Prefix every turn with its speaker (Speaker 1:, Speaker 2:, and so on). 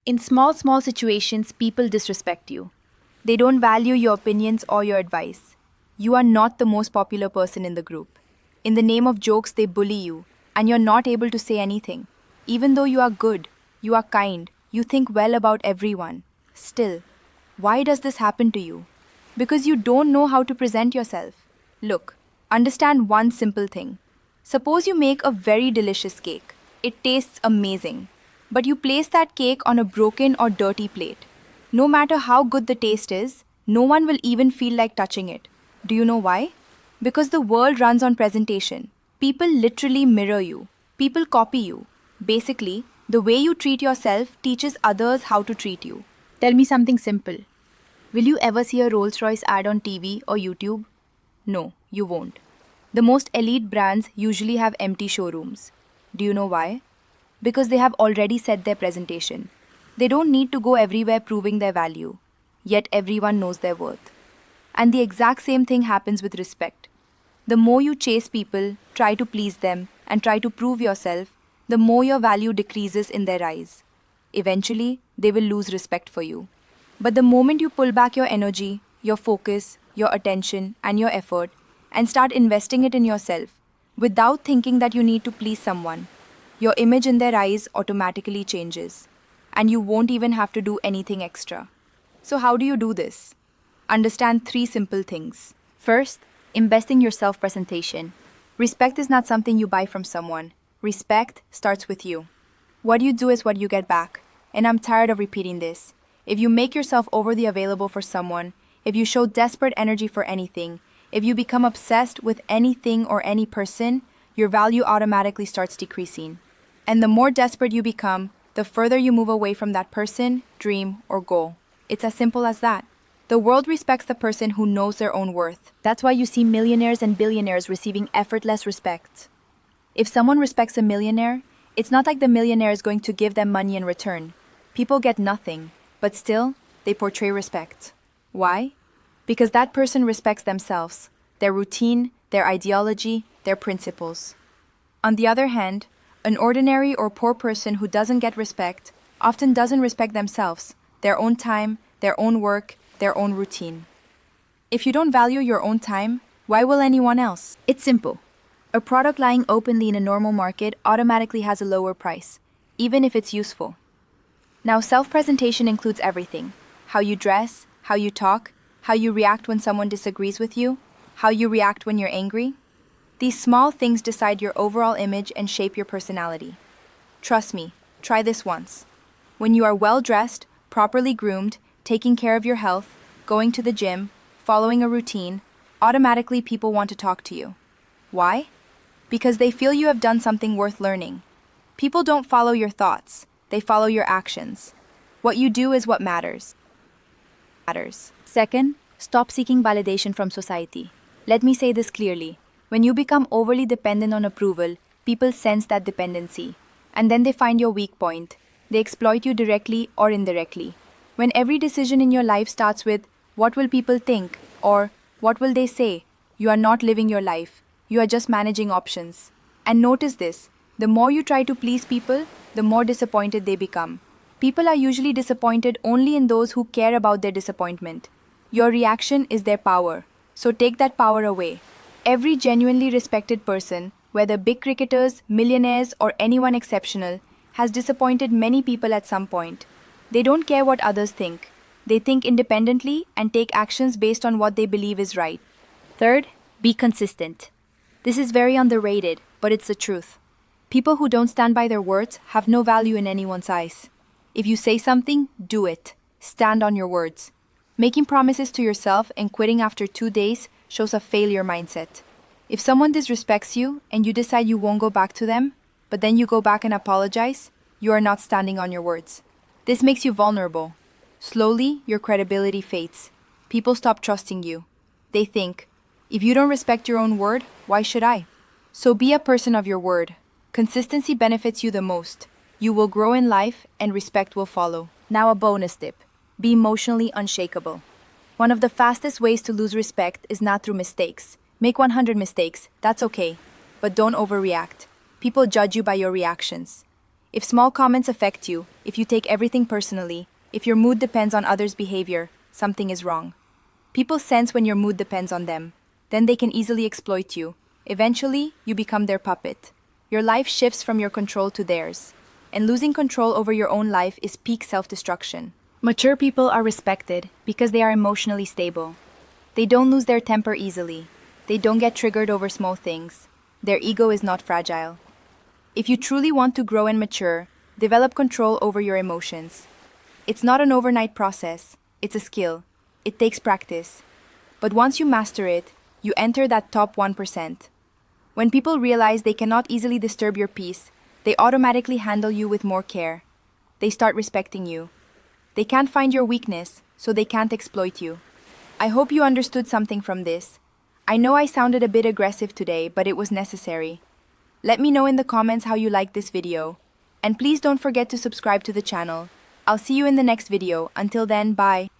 Speaker 1: In small situations, people disrespect you. They don't value your opinions or your advice. You are not the most popular person in the group. In the name of jokes, they bully you, and you're not able to say anything. Even though you are good, you are kind, you think well about everyone. Still, why does this happen to you? Because you don't know how to present yourself. Look, understand one simple thing. Suppose you make a very delicious cake. It tastes amazing. But you place that cake on a broken or dirty plate. No matter how good the taste is, no one will even feel like touching it. Do you know why? Because the world runs on presentation. People literally mirror you. People copy you. Basically, the way you treat yourself teaches others how to treat you. Tell me something simple. Will you ever see a Rolls Royce ad on TV or YouTube? No, you won't. The most elite brands usually have empty showrooms. Do you know why? Because they have already set their presentation. They don't need to go everywhere proving their value. Yet everyone knows their worth. And the exact same thing happens with respect. The more you chase people, try to please them, and try to prove yourself, the more your value decreases in their eyes. Eventually, they will lose respect for you. But the moment you pull back your energy, your focus, your attention, and your effort, and start investing it in yourself, without thinking that you need to please someone, your image in their eyes automatically changes, and you won't even have to do anything extra. So, how do you do this? Understand three simple things. First, invest in your self presentation. Respect is not something you buy from someone, respect starts with you. What you do is what you get back, and I'm tired of repeating this. If you make yourself overly available for someone, if you show desperate energy for anything, if you become obsessed with anything or any person, your value automatically starts decreasing. And the more desperate you become, the further you move away from that person, dream, or goal. It's as simple as that. The world respects the person who knows their own worth. That's why you see millionaires and billionaires receiving effortless respect. If someone respects a millionaire, it's not like the millionaire is going to give them money in return. People get nothing, but still, they portray respect. Why? Because that person respects themselves, their routine, their ideology, their principles. On the other hand, an ordinary or poor person who doesn't get respect often doesn't respect themselves, their own time, their own work, their own routine. If you don't value your own time, why will anyone else? It's simple. A product lying openly in a normal market automatically has a lower price, even if it's useful. Now, self-presentation includes everything: how you dress, how you talk, how you react when someone disagrees with you, how you react when you're angry. These small things decide your overall image and shape your personality. Trust me, try this once. When you are well-dressed, properly groomed, taking care of your health, going to the gym, following a routine, automatically people want to talk to you. Why? Because they feel you have done something worth learning. People don't follow your thoughts, they follow your actions. What you do is what matters. Second, stop seeking validation from society. Let me say this clearly. When you become overly dependent on approval, people sense that dependency. And then they find your weak point. They exploit you directly or indirectly. When every decision in your life starts with, "What will people think?" or "What will they say?" you are not living your life. You are just managing options. And notice this, the more you try to please people, the more disappointed they become. People are usually disappointed only in those who care about their disappointment. Your reaction is their power, so take that power away. Every genuinely respected person, whether big cricketers, millionaires, or anyone exceptional, has disappointed many people at some point. They don't care what others think. They think independently and take actions based on what they believe is right. Third, be consistent. This is very underrated, but it's the truth. People who don't stand by their words have no value in anyone's eyes. If you say something, do it. Stand on your words. Making promises to yourself and quitting after 2 days shows a failure mindset. If someone disrespects you and you decide you won't go back to them, but then you go back and apologize, you are not standing on your words. This makes you vulnerable. Slowly, your credibility fades. People stop trusting you. They think, if you don't respect your own word, why should I? So be a person of your word. Consistency benefits you the most. You will grow in life and respect will follow. Now a bonus tip. Be emotionally unshakable. One of the fastest ways to lose respect is not through mistakes. Make 100 mistakes, that's okay. But don't overreact. People judge you by your reactions. If small comments affect you, if you take everything personally, if your mood depends on others' behavior, something is wrong. People sense when your mood depends on them. Then they can easily exploit you. Eventually, you become their puppet. Your life shifts from your control to theirs. And losing control over your own life is peak self-destruction. Mature people are respected because they are emotionally stable. They don't lose their temper easily. They don't get triggered over small things. Their ego is not fragile. If you truly want to grow and mature, develop control over your emotions. It's not an overnight process. It's a skill. It takes practice. But once you master it, you enter that top 1%. When people realize they cannot easily disturb your peace, they automatically handle you with more care. They start respecting you. They can't find your weakness, so they can't exploit you. I hope you understood something from this. I know I sounded a bit aggressive today, but it was necessary. Let me know in the comments how you liked this video. And please don't forget to subscribe to the channel. I'll see you in the next video. Until then, bye.